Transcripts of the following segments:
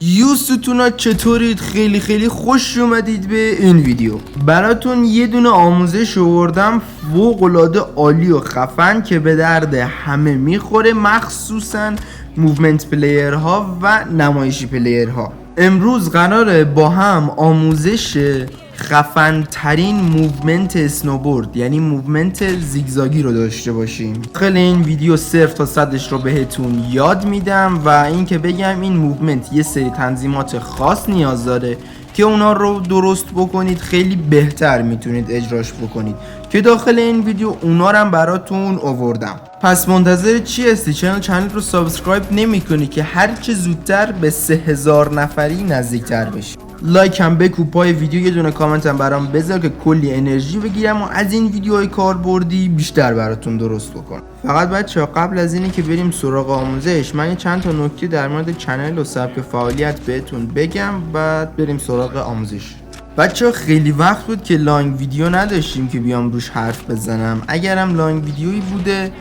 یوستونا چطورید؟ خیلی خوش اومدید به این ویدیو. براتون یه دونه آموزش آوردم فوق‌العاده عالی و خفن که به درد همه میخوره، مخصوصا موومنت پلیرها و نمایشی پلیرها. امروز قراره با هم آموزش خفن ترین موومنت اسنوبورد یعنی موومنت زیگزاگی رو داشته باشیم. داخل این ویدیو 0 تا 100ش رو بهتون یاد میدم و اینکه بگم این موومنت یه سری تنظیمات خاص نیاز داره که اونا رو درست بکنید خیلی بهتر میتونید اجراش بکنید که داخل این ویدیو اونا رو هم براتون آوردم. پس منتظر چی هستی؟ چنل رو سابسکرایب نمی‌کنی که هر چه زودتر به 3000 نفری نزدیکتر بشی. لایک هم بکوب پای ویدیو، یه دونه کامنت هم برام بذار که کلی انرژی بگیرم و از این ویدیوهای کاربردی بیشتر براتون درست بکنم. فقط بچه‌ها قبل از اینی که بریم سراغ آموزش، من چند تا نکته در مورد چنل و سبک فعالیت بهتون بگم بعد بریم سراغ آموزش. بچه‌ها خیلی وقت بود که لانگ ویدیو نداشتیم که بیام روش حرف بزنم. اگرم لانگ ویدیویی بوده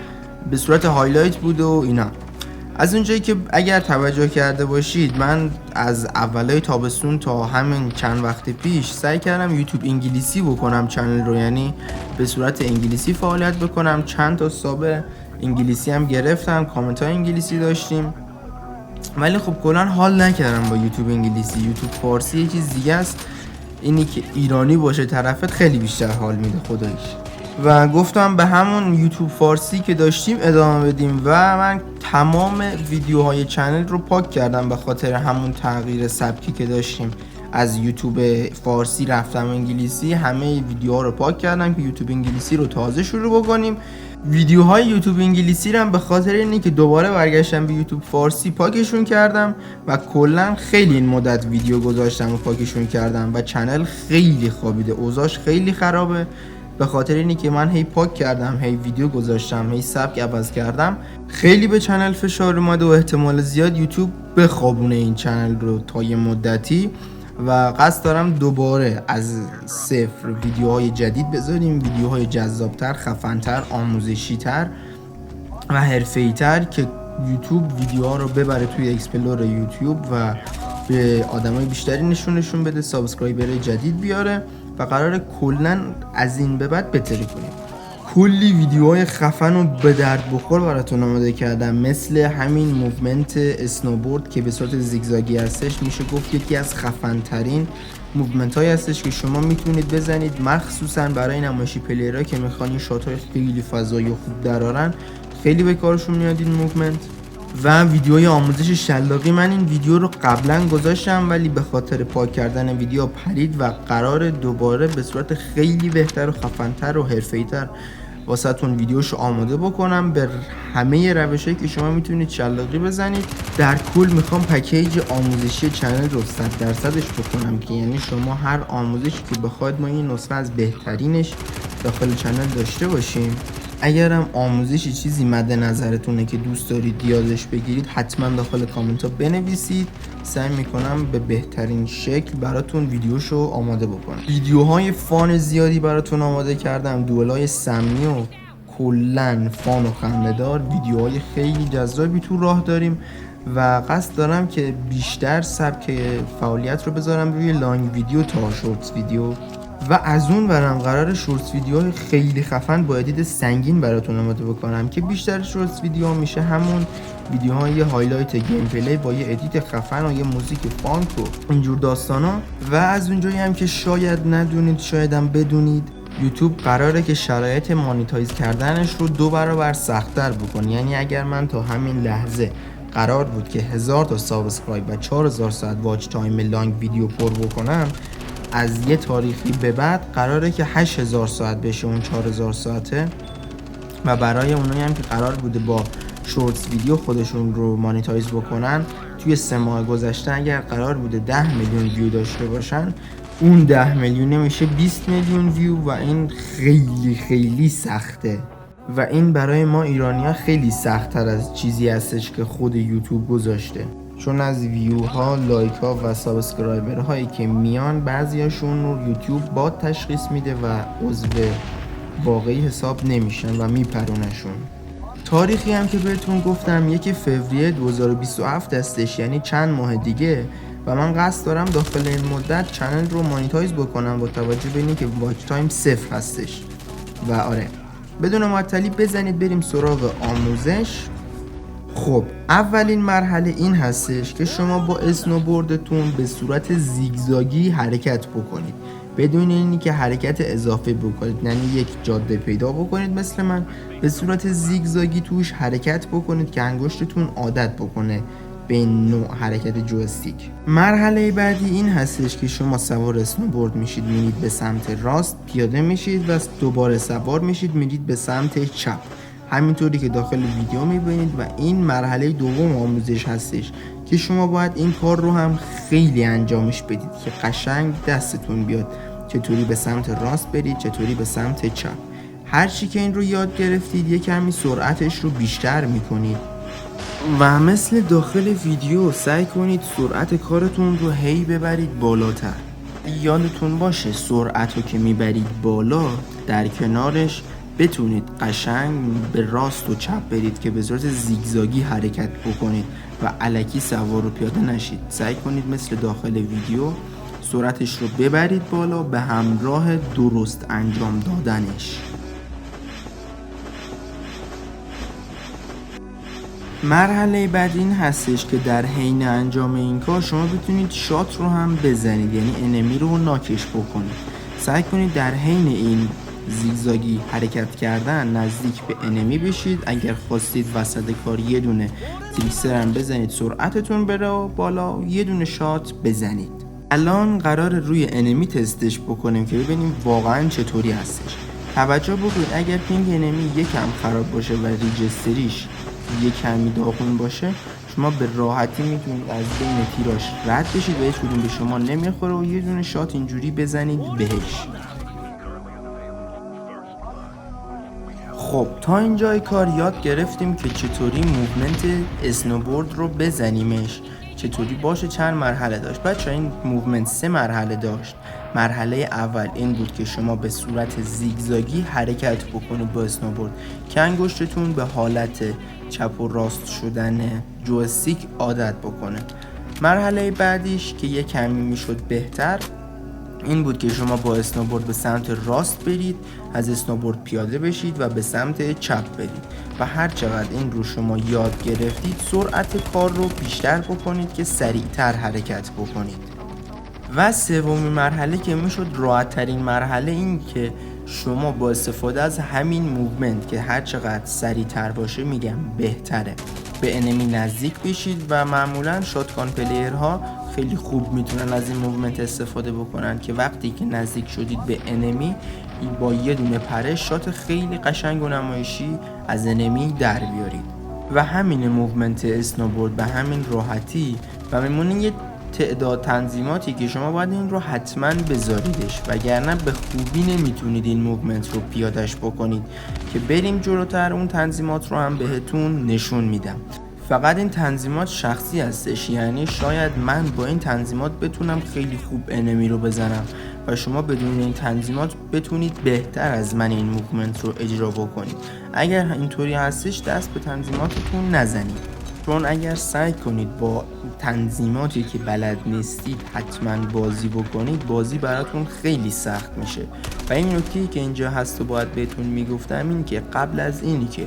به صورت هایلایت بوده و اینا. از اونجایی که اگر توجه کرده باشید من از اولای تابستون تا همین چند وقت پیش سعی کردم یوتیوب انگلیسی بکنم چنل رو، یعنی به صورت انگلیسی فعالیت بکنم. چند تا ساب انگلیسی هم گرفتم، کامنت های انگلیسی داشتیم، ولی خب کلا حال نکردم با یوتیوب انگلیسی. یوتیوب فارسی یه چیز دیگه است، اینی که ایرانی باشه طرفت خیلی بیشتر حال میده خداییش. و گفتم به همون یوتیوب فارسی که داشتیم ادامه بدیم و من تمام ویدیوهای چنل رو پاک کردم به خاطر همون تغییر سبکی که داشتیم. از یوتیوب فارسی رفتم انگلیسی، همه ویدیوها رو پاک کردم که یوتیوب انگلیسی رو تازه شروع بکنیم. ویدیوهای یوتیوب انگلیسی رو هم به خاطر اینه که دوباره برگشتم به یوتیوب فارسی پاکشون کردم و کلا خیلی این مدت ویدیو گذاشتم و پاکشون کردم و چنل خیلی خوابیده، اوضاعش خیلی خرابه. به خاطر اینی که من هی پاک کردم، هی ویدیو گذاشتم، هی سبک عوض کردم، خیلی به چنل فشار اومده و احتمال زیاد یوتیوب بخوابونه این چنل رو تا یه مدتی و قصد دارم دوباره از صفر ویدیوهای جدید بذاریم، ویدیوهای جذابتر، خفنتر، آموزشی‌تر و حرفه‌ای‌تر که یوتیوب ویدیوها رو ببره توی اکسپلور یوتیوب و به آدمای بیشتری نشون بده، سابسکرایبر جدید بیاره و قراره کلن از این به بعد بهتری کنیم. کلی ویدیوهای خفن و به درد بخور براتون آماده کردم، مثل همین موومنت اسنوبورد که به صورت زیگزاگی هستش. میشه گفت یکی از خفن ترین موومنت های هستش که شما میتونید بزنید، مخصوصا برای نمایشی پلیرها که میخوان این شات های خیلی فضایی و خوب درارن. خیلی به کارشون میاد این موومنت. و ویدیوی آموزش شلاقی، من این ویدیو رو قبلا گذاشتم ولی به خاطر پاک کردن ویدیو پرید و قرار دوباره به صورت خیلی بهتر و خفن‌تر و حرفه‌ای‌تر واسهتون ویدیوشو آماده بکنم به همه روشایی که شما میتونید شلاقی بزنید. در کل میخوام پکیج آموزشی چنل رو 100%ش بکنم که یعنی شما هر آموزشی که بخواید ما این نسخه از بهترینش داخل چنل داشته باشیم. اگرم آموزشی چیزی مد نظرتونه که دوست دارید یادش بگیرید حتما داخل کامنت ها بنویسید، سعی میکنم به بهترین شکل براتون ویدیوشو آماده بکنم. ویدیوهای فان زیادی براتون آماده کردم، دوئلای سمی و کلن فان و خنده‌دار، ویدیوهای خیلی جذابی تو راه داریم و قصد دارم که بیشتر سبک فعالیت رو بذارم روی لانگ ویدیو تا شورتس ویدیو و از اون برم قرار شورتس ویدیوهای خیلی خفن با ادیت سنگین براتون آماده بکنم که بیشتر شورتس ویدیو میشه همون ویدیوهای هایلایت گیم پلی با یه ادیت خفن و یه موزیک فانک و اینجور داستانا. و از اونجایی هم که شاید ندونید شایدم بدونید، یوتیوب قراره که شرایط مانیتایز کردنش رو 2 برابر سخت‌تر بکنه. یعنی اگر من تا همین لحظه قرار بود که 1000 تا سابسکرایب و 4000 ساعت واچ تایم لانگ ویدیو پر بکنم، از یه تاریخی به بعد قراره که 8000 ساعت بشه اون 4000 ساعته. و برای اونایی هم که قرار بوده با شورتس ویدیو خودشون رو مانیتایز بکنن، توی 3 ماه گذشته اگر قرار بوده 10 میلیون ویو داشته باشن، اون 10 میلیون میشه 20 میلیون ویو و این خیلی سخته و این برای ما ایرانی‌ها خیلی سخت‌تر از چیزی هستش که خود یوتیوب گذاشته، چون از ویوها، لایک‌ها و سابسکرایبرهایی که میان بعضیاشون رو یوتیوب بات تشخیص میده و عضو واقعی حساب نمیشن و میپرونشون. تاریخی هم که بهتون گفتم 1 فوریه 2027 هستش، یعنی چند ماه دیگه و من قصد دارم داخل این مدت چنل رو مانیتایز بکنم با توجه به اینکه واچ تایم 0 هستش. و آره بدون معطلی بزنید بریم سراغ آموزش. خب اولین مرحله این هستش که شما با اسنوبوردتون به صورت زیگزاگی حرکت بکنید، بدون اینی که حرکت اضافه بکنید، یعنی یک جاده پیدا بکنید مثل من، به صورت زیگزاگی توش حرکت بکنید که انگشتتون عادت بکنه به این نوع حرکت جویستیک. مرحله بعدی این هستش که شما سوار اسنوبورد میشید، میرید به سمت راست، پیاده میشید و دوباره سوار میشید میرید به سمت چپ، همینطوری که داخل ویدیو میبینید. و این مرحله دوم آموزش هستش که شما باید این کار رو هم خیلی انجامش بدید که قشنگ دستتون بیاد، چطوری به سمت راست برید، چطوری به سمت چپ. هرچی که این رو یاد گرفتید یک کمی سرعتش رو بیشتر میکنید و مثل داخل ویدیو سعی کنید سرعت کارتون رو هی ببرید بالاتر. یادتون باشه سرعت رو که میبرید بالا در کنارش بتونید قشنگ به راست و چپ برید که به صورت زیگزاگی حرکت بکنید و الکی سوار و پیاده نشید. سعی کنید مثل داخل ویدیو سرعتش رو ببرید بالا به همراه درست انجام دادنش. مرحله بعد این هستش که در حین انجام این کار شما بتونید شات رو هم بزنید، یعنی انمی رو ناکش بکنید. سعی کنید در حین این زیگزاگی حرکت کردن نزدیک به انمی بشید. اگر خواستید وسط کار یه دونه تریکسر هم بزنید سرعتتون بره بالا، یه دونه شات بزنید. الان قرار روی انمی تستش بکنیم که ببینیم واقعا چطوری هستش. توجه بکنید اگر پینگ انمی یکم خراب باشه و ریجستریش یه کمی داغون باشه، شما به راحتی میتونید از بین تیراش رد بشید و هیچ کدوم به شما نمیخوره و یه دونه شات اینجوری بزنید بهش. خب تا اینجای کار یاد گرفتیم که چطوری موومنت اسنوبورد رو بزنیمش، چطوری باشه، چند مرحله داشت. بچه این موومنت 3 مرحله داشت. مرحله اول این بود که شما به صورت زیگزاگی حرکت بکنید با اسنوبورد که انگشتتون به حالت چپ و راست شدن جویستیک عادت بکنه. مرحله بعدیش که یه کمی میشد بهتر این بود که شما با اسنوبورد به سمت راست برید، از اسنوبورد پیاده بشید و به سمت چپ برید و هر چقدر این رو شما یاد گرفتید سرعت کار رو بیشتر بکنید که سریعتر حرکت بکنید. و سومین مرحله که میشد راحت ترین مرحله این که شما با استفاده از همین موومنت که هر چقدر سریعتر باشه میگم بهتره به انمی نزدیک بشید و معمولا شاتگان پلیرها خیلی خوب میتونن از این موومنت استفاده بکنن که وقتی که نزدیک شدید به انمی با یه دونه پرش شات خیلی قشنگ و نمایشی از انمی در بیارید. و همین موومنت اسنوبورد به همین راحتی و میمونه یه تعداد تنظیماتی که شما باید این رو حتما بذاریدش وگرنه به خوبی نمیتونید این موومنت رو پیادش بکنید که بریم جلوتر اون تنظیمات رو هم بهتون نشون میدم. فقط این تنظیمات شخصی هستش، یعنی شاید من با این تنظیمات بتونم خیلی خوب انمی رو بزنم و شما بدون این تنظیمات بتونید بهتر از من این موومنت رو اجرا بکنید. اگر اینطوری هستش دست به تنظیماتتون نزنید، چون اگر سعی کنید با تنظیماتی که بلد نیستید حتما بازی بکنید بازی براتون خیلی سخت میشه. و این نکته‌ای که اینجا هست و باید بهتون میگفتم این که قبل از اینی که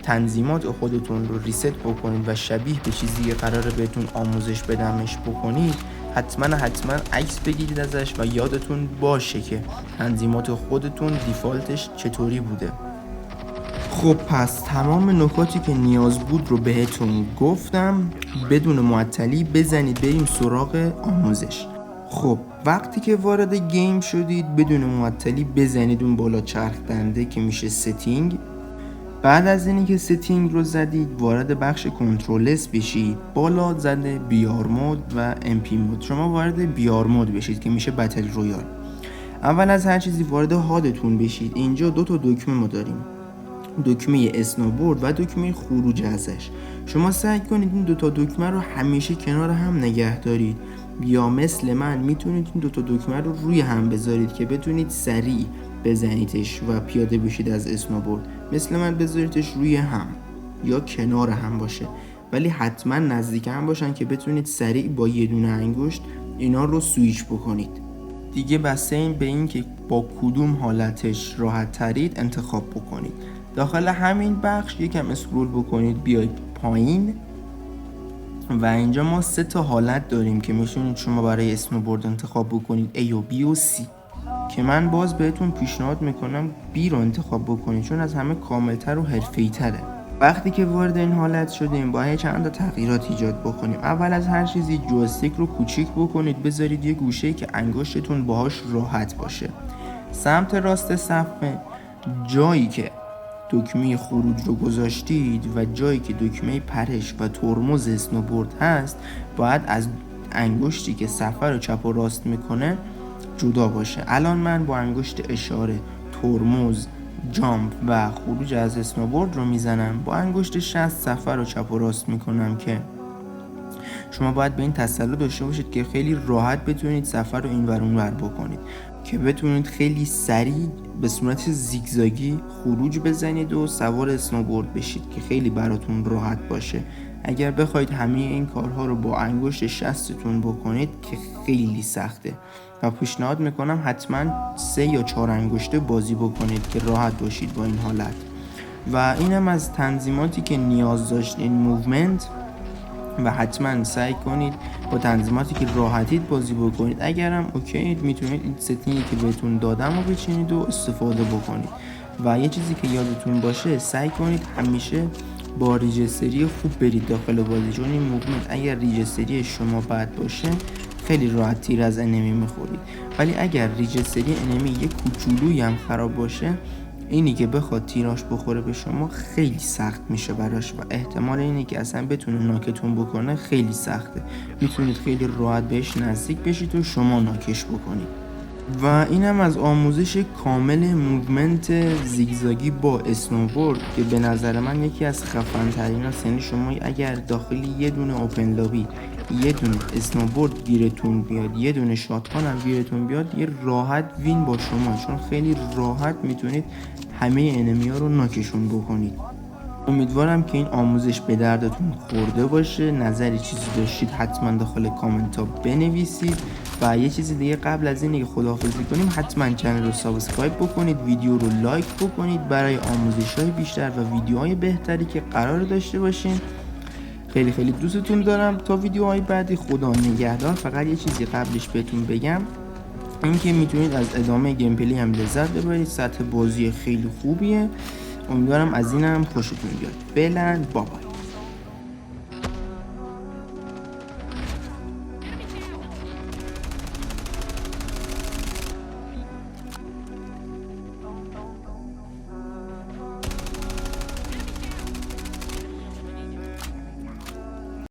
تنظیمات خودتون رو ریست بکنید و شبیه به چیزی که قراره بهتون آموزش بدمش بکنید حتما عکس بگیرید ازش و یادتون باشه که تنظیمات خودتون دیفالتش چطوری بوده. خب پس تمام نکاتی که نیاز بود رو بهتون گفتم، بدون معطلی بزنید بریم سراغ آموزش. خب وقتی که وارد گیم شدید بدون معطلی بزنید اون بالا چرخ دنده که میشه ستینگ. بعد از اینی که ستینگ رو زدید وارد بخش کنترلس بشید، بالا زده بیار مود و امپی مود، شما وارد بیار مود بشید که میشه بتل رویال. اول از هر چیزی وارد هادتون بشید. اینجا 2 تا دکمه ما داریم، دکمه اسنوبورد و دکمه خروج ازش. شما سعی کنید این 2 تا دکمه رو همیشه کنار هم نگه دارید یا مثل من میتونید این 2 تا دکمه رو روی هم بذارید که بتونید سریع بزنیدش و پیاده بشید از اسنوبورد. مثل من بذاریدش روی هم یا کنار هم باشه ولی حتما نزدیک هم باشن که بتونید سریع با یه دونه انگشت اینا رو سویچ بکنید. دیگه بسته این به این که با کدوم حالتش راحت ترید انتخاب بکنید. داخل همین بخش یکم اسکرول بکنید بیاید پایین و اینجا ما 3 تا حالت داریم که میتونید شما برای اسنوبورد انتخاب بکنید، A و B و C، که من باز بهتون پیشنهاد میکنم B رو انتخاب بکنید چون از همه کاملتر و حرفه‌ای تره. وقتی که وارد این حالت شدیم باید چند تا تغییرات ایجاد بکنیم. اول از هر چیزی جویستیک رو کوچیک بکنید، بذارید یه گوشه‌ای که انگشتتون باهاش راحت باشه. سمت راست صفحه جایی که دکمه خروج رو گذاشتید و جایی که دکمه پرش و ترمز اسنوبورد هست باید از انگشتی که صفحه رو چپ و راست میکنه جدا باشه. الان من با انگشت اشاره ترمز، جامپ و خروج از اسنوبورد رو میزنم، با انگشت شست صفحه رو چپ و راست میکنم که شما باید به این تسلط داشته باشید که خیلی راحت بتونید صفحه رو این ور اون ور بکنید که بتونید خیلی سریع به صورت زیگزاگی خروج بزنید و سوار اسنوبورد بشید که خیلی براتون راحت باشه. اگر بخواید همه این کارها رو با انگشت شستتون بکنید که خیلی سخته و پیشنهاد میکنم حتما 3 یا 4 انگشته بازی بکنید که راحت باشید با این حالت. و اینم از تنظیماتی که نیاز داشتین موومنت و حتما سعی کنید با تنظیماتی که راحتید بازی بکنید. اگرم اوکی میتونید این ستینگی که بهتون دادم رو بچینید و استفاده بکنید. و یه چیزی که یادتون باشه سعی کنید همیشه با ریجستری خوب برید داخل بازی، چون این موومنت اگر ریجستری شما بد باشه خیلی راحت تیر از انمی میخورید، ولی اگر ریجستری انمی یه کوچولویی هم خراب باشه اینی که بخواد تیراش بخوره به شما خیلی سخت میشه براش و احتمال اینی که اصلا بتونه ناکتون بکنه خیلی سخته. میتونید خیلی راحت بهش نزدیک بشید و شما ناکش بکنید. و اینم از آموزش کامل موومنت زیگزاگی با اسنوبورد که به نظر من یکی از خفن ترین هست. یعنی شما اگر داخلی یه دونه اوپن لابی یه دونه اسنوبورد گیرتون بیاد، یه دونه شاتگان هم گیرتون بیاد، یه راحت وین با شما، چون خیلی راحت میتونید همه انمی ها رو ناکشون بکنید. امیدوارم که این آموزش به دردتون خورده باشه. نظری چیزی داشتید حتما داخل کامنت ها بنویسید. و یه چیزی دیگه قبل از اینکه خداحافظی کنیم حتما کانال رو سابسکرایب بکنید، ویدیو رو لایک بکنید برای آموزش های بیشتر و ویدیوهای بهتری که قرار داشته باشین. خیلی خیلی دوستتون دارم. تا ویدیوهای بعدی خدا نگهدار. فقط یه چیزی قبلش بهتون بگم، اینکه میتونید از ادامه گیم پلی هم لذت ببرید. سطح بازی خیلی خوبیه. امیدوارم از اینم خوشتون بیاد. فعلا بابا.